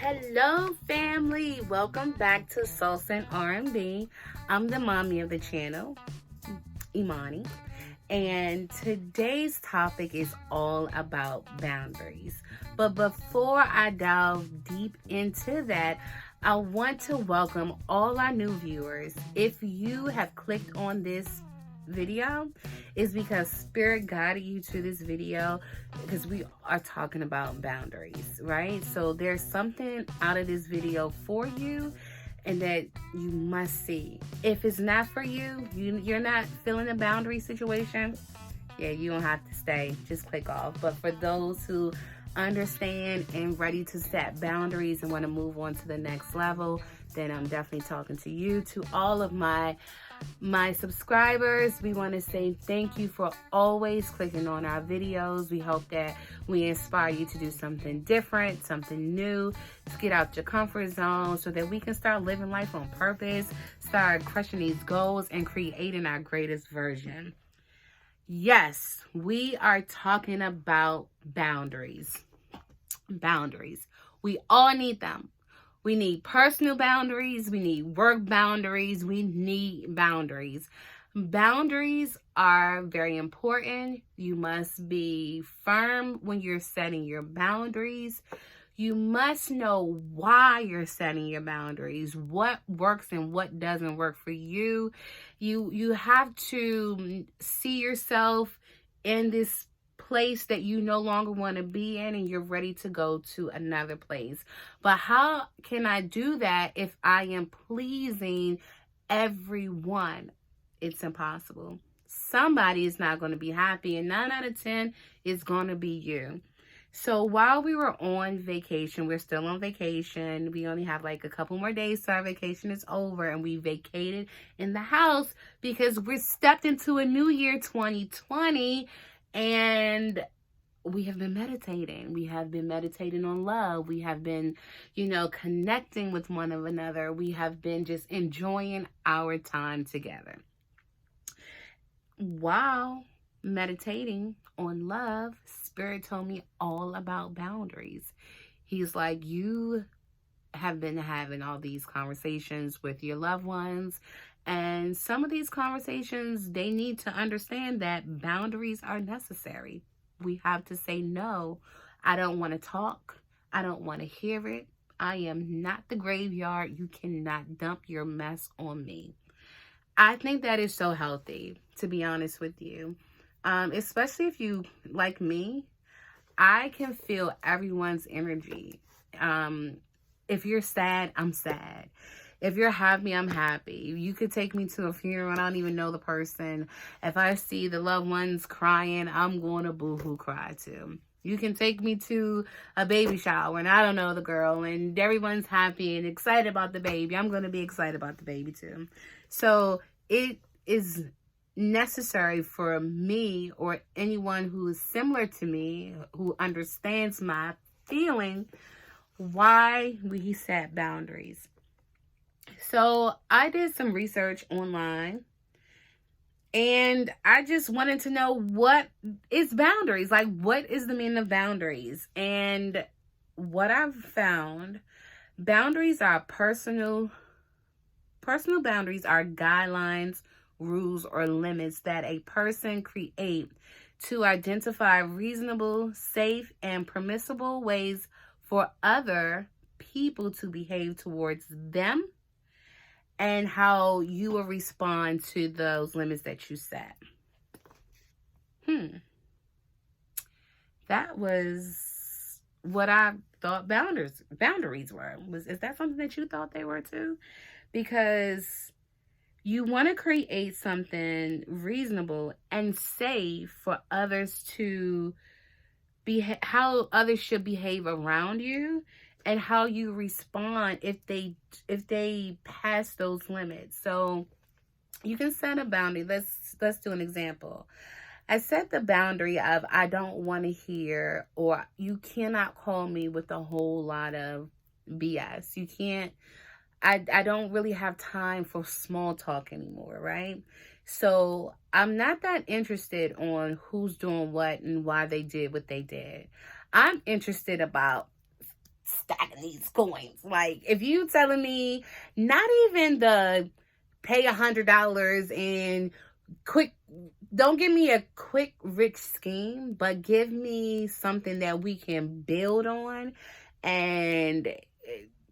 Hello family, welcome back to Salsa and R&B. I'm the mommy of the channel, Imani, and today's topic is all about boundaries. But before I delve deep into that, I want to welcome all our new viewers. If you have clicked on this video, is because Spirit guided you to this video because we are talking about boundaries, right? So there's something out of this video for you and that you must see. If it's not for you, you're not feeling a boundary situation, yeah, you don't have to stay. Just click off. But for those who understand and ready to set boundaries and want to move on to the next level, then I'm definitely talking to you. To all of my subscribers, we want to say thank you for always clicking on our videos. We hope that we inspire you to do something different, something new, to get out your comfort zone so that we can start living life on purpose, start crushing these goals and creating our greatest version. Yes, we are talking about boundaries. Boundaries. We all need them. We need personal boundaries. We need work boundaries. We need boundaries. Boundaries are very important. You must be firm when you're setting your boundaries. You must know why you're setting your boundaries, what works and what doesn't work for you. You have to see yourself in this place that you no longer want to be in and you're ready to go to another place. But how can I do that if I am pleasing everyone? It's impossible. Somebody is not going to be happy, and 9 out of 10 is going to be you. So while we were on vacation, we're still on vacation. We only have like a couple more days so our vacation is over, and we vacated in the house because we're stepped into a new year, 2020. And we have been meditating. We have been meditating on love. We have been, connecting with one another. We have been just enjoying our time together. While meditating on love, Spirit told me all about boundaries. He's like, you have been having all these conversations with your loved ones. And some of these conversations, they need to understand that boundaries are necessary. We have to say, no, I don't want to talk. I don't want to hear it. I am not the graveyard. You cannot dump your mess on me. I think that is so healthy, to be honest with you. Especially if you, like me, I can feel everyone's energy. If you're sad, I'm sad. If you're happy, I'm happy. You could take me to a funeral and I don't even know the person. If I see the loved ones crying, I'm going to boo-hoo cry too. You can take me to a baby shower and I don't know the girl and everyone's happy and excited about the baby. I'm going to be excited about the baby too. So it is necessary for me or anyone who is similar to me, who understands my feeling, why we set boundaries. So I did some research online and I just wanted to know what is boundaries, like what is the meaning of boundaries. And what I've found, boundaries are personal boundaries are guidelines, rules, or limits that a person create to identify reasonable, safe, and permissible ways for other people to behave towards them, and how you will respond to those limits that you set. That was what I thought boundaries were. Is that something that you thought they were too? Because you want to create something reasonable and safe for others to be, how others should behave around you, and how you respond if they pass those limits. So you can set a boundary. Let's do an example. I set the boundary of I don't want to hear, or you cannot call me with a whole lot of BS. You can't. I don't really have time for small talk anymore, right? So I'm not that interested on who's doing what and why they did what they did. I'm interested about stacking these coins. Like, if you telling me not even the pay $100 and quick, don't give me a quick rich scheme, but give me something that we can build on and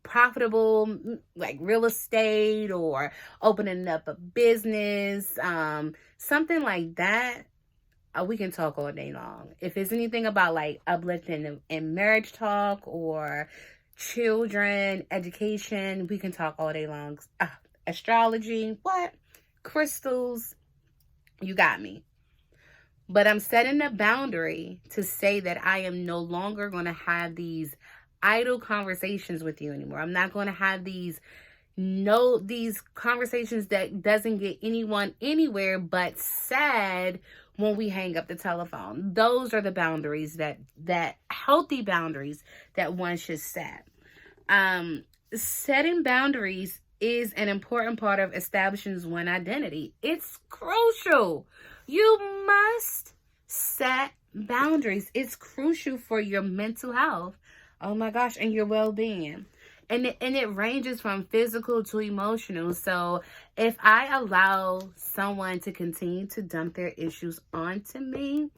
profitable, like real estate or opening up a business, something like that. We can talk all day long. If it's anything about like uplifting and marriage talk or children, education, we can talk all day long. Astrology, what? Crystals, you got me. But I'm setting a boundary to say that I am no longer going to have these idle conversations with you anymore. I'm not going to have these conversations that doesn't get anyone anywhere but sad when we hang up the telephone. Those are the boundaries that healthy boundaries that one should set. Setting boundaries is an important part of establishing one's identity. It's crucial. You must set boundaries. It's crucial for your mental health. Oh my gosh, and your well-being. And it ranges from physical to emotional. So if I allow someone to continue to dump their issues onto me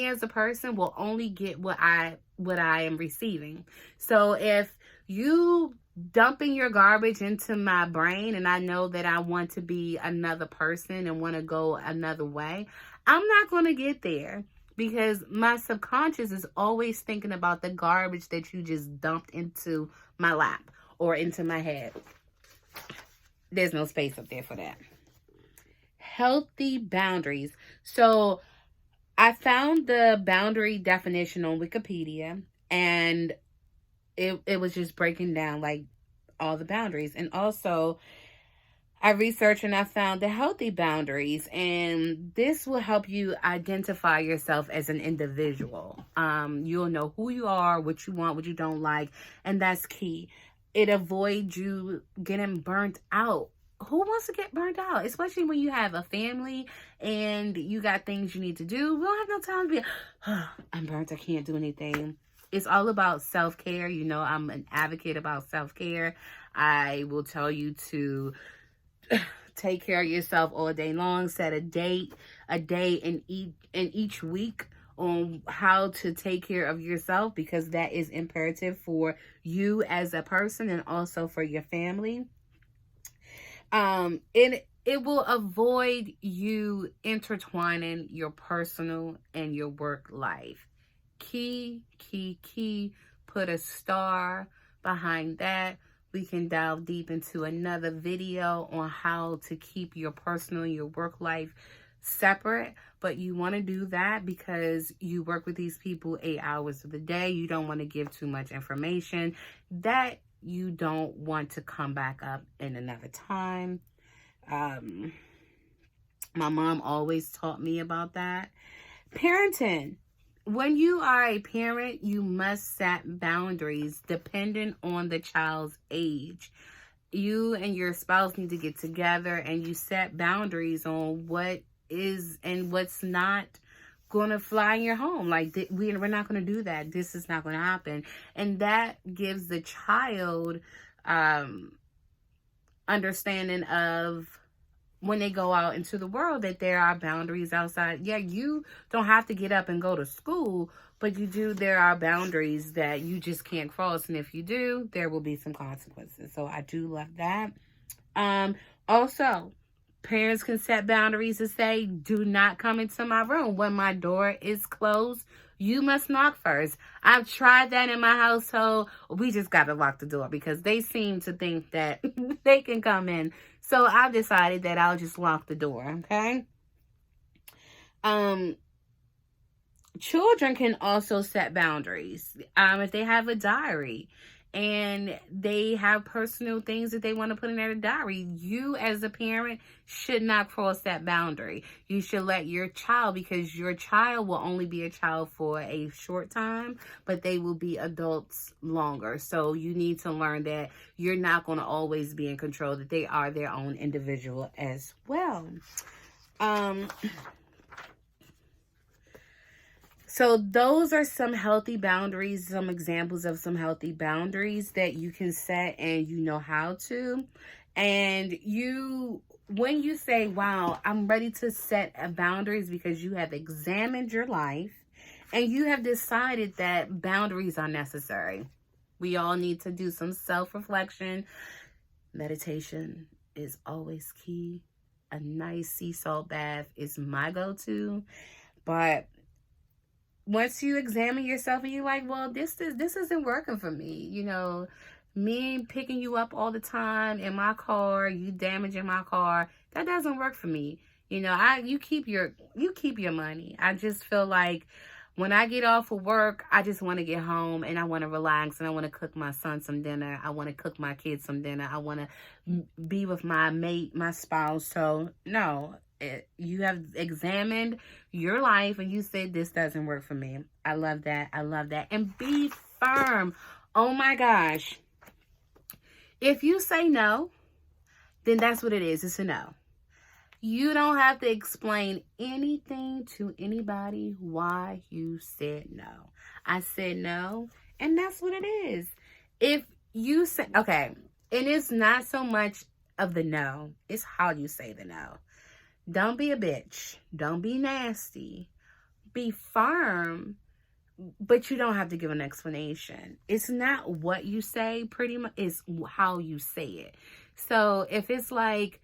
as a person will only get what I am receiving. So if you dumping your garbage into my brain and I know that I want to be another person and want to go another way, I'm not going to get there. Because my subconscious is always thinking about the garbage that you just dumped into my lap or into my head. There's no space up there for that. Healthy boundaries. So I found the boundary definition on Wikipedia, and it was just breaking down like all the boundaries. And also I researched and I found the healthy boundaries, and this will help you identify yourself as an individual. You'll know who you are, what you want, what you don't like, and that's key. It avoids you getting burnt out. Who wants to get burnt out? Especially when you have a family and you got things you need to do. We don't have no time to be, I'm burnt, I can't do anything. It's all about self-care. You know, I'm an advocate about self-care. I will tell you to take care of yourself all day long. Set a day in each week on how to take care of yourself, because that is imperative for you as a person and also for your family. It will avoid you intertwining your personal and your work life. Key. Put a star behind that. We can dive deep into another video on how to keep your personal and your work life separate. But you want to do that because you work with these people 8 hours of the day. You don't want to give too much information that you don't want to come back up in another time. My mom always taught me about that. Parenting. When you are a parent, you must set boundaries depending on the child's age. You and your spouse need to get together and you set boundaries on what is and what's not going to fly in your home. Like, we're not going to do that. This is not going to happen. And that gives the child understanding of, when they go out into the world, that there are boundaries outside. Yeah, you don't have to get up and go to school, but there are boundaries that you just can't cross. And if you do, there will be some consequences. So I do love that. Also, parents can set boundaries to say, do not come into my room. When my door is closed, you must knock first. I've tried that in my household. We just got to lock the door because they seem to think that they can come in. So I've decided that I'll just lock the door, okay? Children can also set boundaries. If they have a diary and they have personal things that they want to put in their diary, you as a parent should not cross that boundary. You should let your child, because your child will only be a child for a short time, but they will be adults longer. So you need to learn that you're not going to always be in control, that they are their own individual as well. So those are some healthy boundaries, some examples of some healthy boundaries that you can set and you know how to. And when you say, wow, I'm ready to set boundaries because you have examined your life and you have decided that boundaries are necessary. We all need to do some self-reflection. Meditation is always key. A nice sea salt bath is my go-to. But once you examine yourself and you're like, well, this isn't working for me, me picking you up all the time in my car, you damaging my car, that doesn't work for me. You keep your money. I just feel like when I get off of work, I just want to get home and I want to relax and I want to cook my son some dinner. I want to cook my kids some dinner. I want to be with my mate, my spouse. So no, you have examined your life and you said this doesn't work for me. I love that. I love that. And be firm. Oh my gosh. If you say no, then that's what it is. It's a no. You don't have to explain anything to anybody why you said no. I said no, and that's what it is. If you say, okay, and it's not so much of the no, it's how you say the no. Don't be a bitch. Don't be nasty. Be firm, but you don't have to give an explanation. It's not what you say, pretty much, it's how you say it. So if it's like,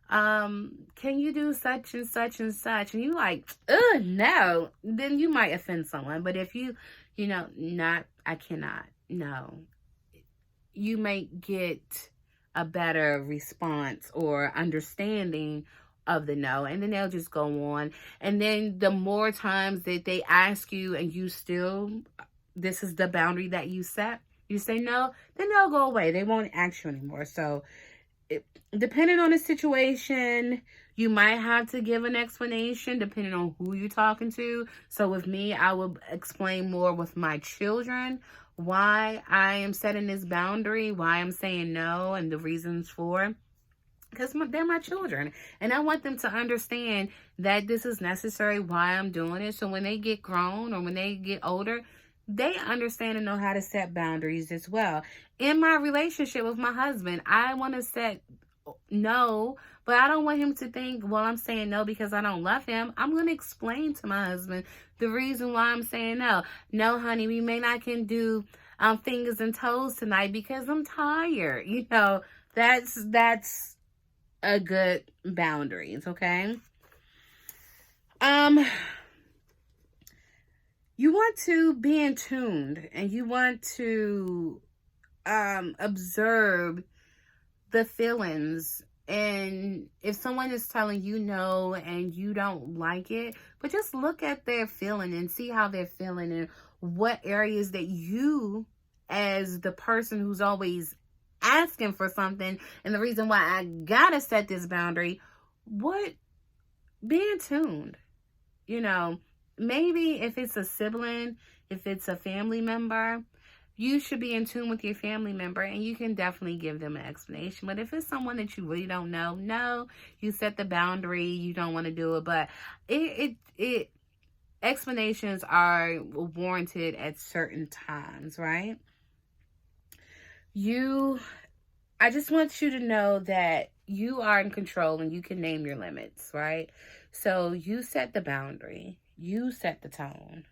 can you do such and such and such? And you like, no, then you might offend someone. But if I cannot, no, you may get a better response or understanding of the no, and then they'll just go on. And then the more times that they ask you and you still, this is the boundary that you set, you say no, then they'll go away. They won't ask you anymore. So depending on the situation, you might have to give an explanation depending on who you're talking to. So with me, I will explain more with my children why I am setting this boundary, why I'm saying no, and the reasons for. Because they're my children. And I want them to understand that this is necessary, why I'm doing it. So when they get grown or when they get older, they understand and know how to set boundaries as well. In my relationship with my husband, I want to set no, but I don't want him to think, well, I'm saying no because I don't love him. I'm going to explain to my husband the reason why I'm saying no. No, honey, we may not can do fingers and toes tonight because I'm tired. That's a good boundaries, okay? You want to be in tune and you want to observe the feelings. And if someone is telling you no and you don't like it, but just look at their feeling and see how they're feeling and what areas that you, as the person who's always asking for something, and the reason why I gotta set this boundary, be in tuned. Maybe if it's a sibling, if it's a family member, you should be in tune with your family member and you can definitely give them an explanation. But if it's someone that you really don't know, no, you set the boundary, you don't want to do it. But explanations are warranted at certain times, right? I just want you to know that you are in control and you can name your limits, right? So you set the boundary. You set the tone.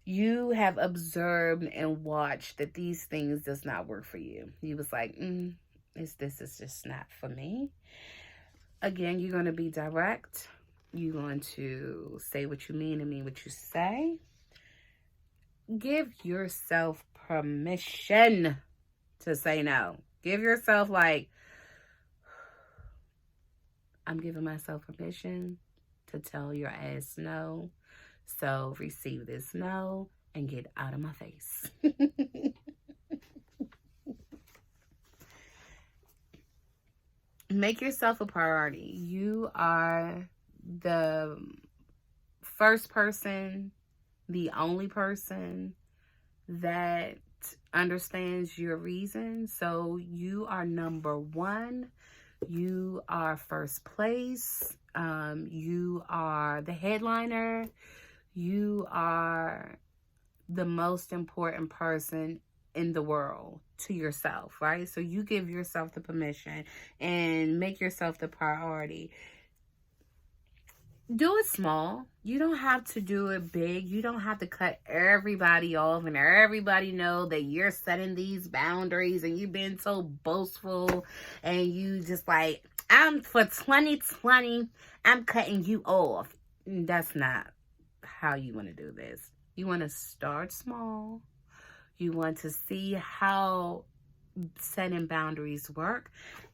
You have observed and watched that these things does not work for you. You was like, this is just not for me. Again, you're going to be direct. You're going to say what you mean and mean what you say. Give yourself permission to say no. Give yourself I'm giving myself permission to tell your ass no. So receive this no and get out of my face. Make yourself a priority. You are the first person, the only person that understands your reasons. So you are number one. You are first place. You are the headliner. you are the most important person in the world to yourself, right? So you give yourself the permission and make yourself the priority. Do it small. You don't have to do it big. You don't have to cut everybody off and everybody know that you're setting these boundaries and you've been so boastful and you just like, I'm for 2020, I'm cutting you off. That's not how you want to do this. You want to start small. You want to see how setting boundaries work.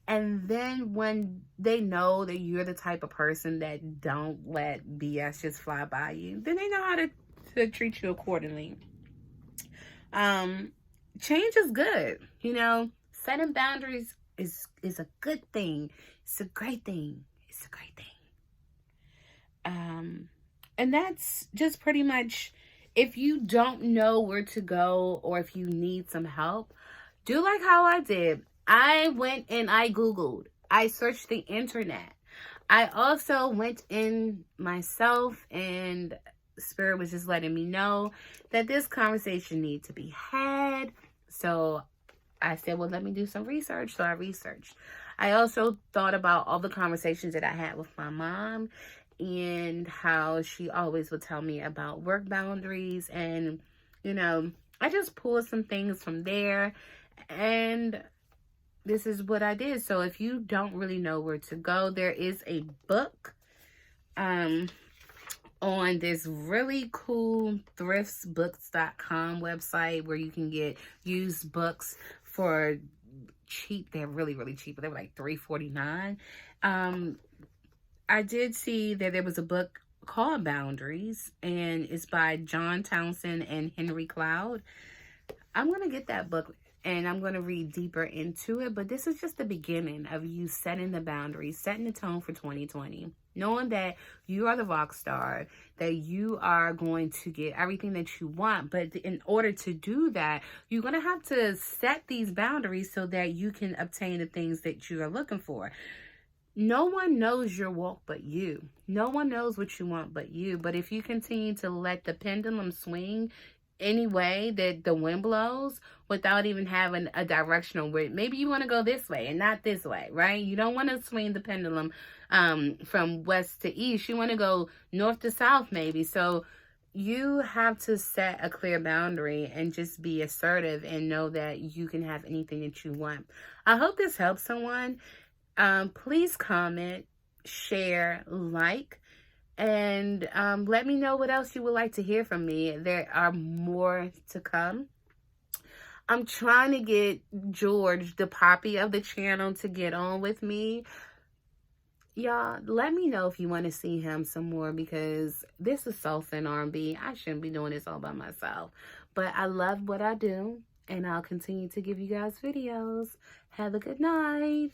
And then when they know that you're the type of person that don't let BS just fly by you, then they know how to treat you accordingly. Change is good. You know, setting boundaries is a good thing. It's a great thing. It's a great thing. And that's just pretty much, if you don't know where to go or if you need some help, do like how I did. I went and I Googled. I searched the internet. I also went in myself, and Spirit was just letting me know that this conversation needs to be had. So I said, well, let me do some research. So I researched. I also thought about all the conversations that I had with my mom and how she always would tell me about work boundaries. And, you know, I just pulled some things from there. And this is what I did. So if you don't really know where to go, there is a book on this really cool thriftsbooks.com website where you can get used books for cheap. They're really, really cheap. They were like $3.49. I did see that there was a book called Boundaries, and it's by John Townsend and Henry Cloud. I'm going to get that book and I'm going to read deeper into it. But this is just the beginning of you setting the boundaries, setting the tone for 2020. Knowing that you are the rock star, that you are going to get everything that you want. But in order to do that, you're going to have to set these boundaries so that you can obtain the things that you are looking for. No one knows your walk but you. No one knows what you want but you. But if you continue to let the pendulum swing any way that the wind blows without even having a directional way, maybe you want to go this way and not this way, right? You don't want to swing the pendulum from west to east. You want to go north to south maybe. So you have to set a clear boundary and just be assertive and know that you can have anything that you want. I hope this helps someone. Please comment, share, like, and let me know what else you would like to hear from me. There are more to come. I'm trying to get George, the poppy of the channel, to get on with me. Y'all, let me know if you want to see him some more, because this is salsa and R&B. I shouldn't be doing this all by myself. But I love what I do, and I'll continue to give you guys videos. Have a good night.